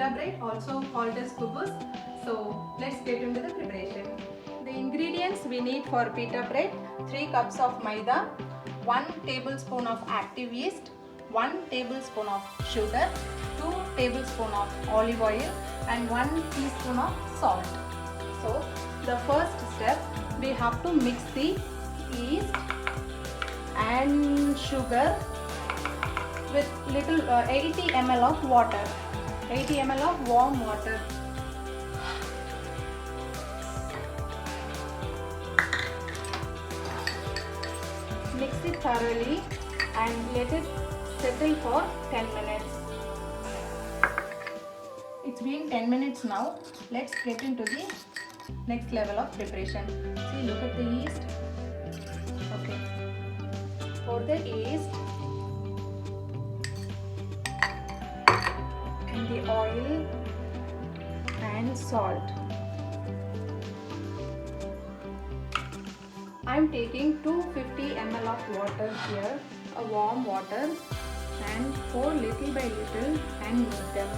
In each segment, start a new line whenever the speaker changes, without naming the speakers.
pita bread, also called as kubus. So let's get into the preparation. The ingredients we need for pita bread: 3 cups of maida, 1 tablespoon of active yeast, 1 tablespoon of sugar, 2 tablespoons of olive oil and 1 teaspoon of salt. So the first step, we have to mix the yeast and sugar with little 80 ml of water, 80 ml of warm water. Mix it thoroughly and let it settle for 10 minutes. It's been 10 minutes now. Let's get into the next level of preparation. See, look at the yeast. Okay. Pour the yeast and the oil and salt. I'm taking 250 ml of water here, a warm water, and pour little by little and knead them.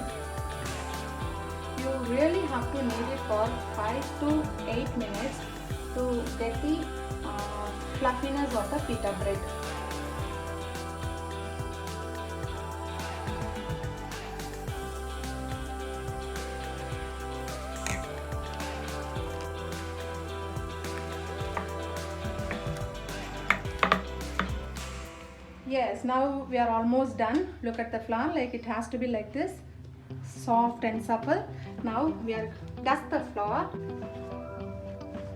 You really have to knead it for 5 to 8 minutes to get the fluffiness of the pita bread. Yes, now we are almost done. Look at the flour, like it has to be like this, soft and supple. Now we are dust the flour.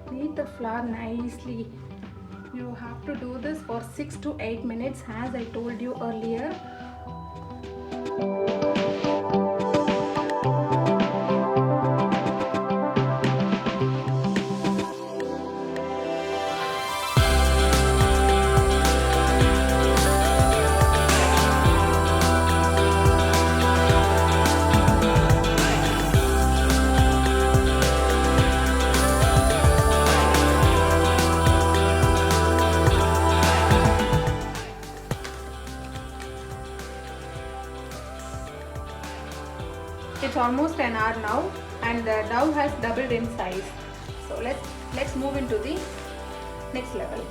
Knead the flour nicely. You have to do this for 6 to 8 minutes as I told you earlier. It's almost an hour now and the dough has doubled in size. So let's move into the next level.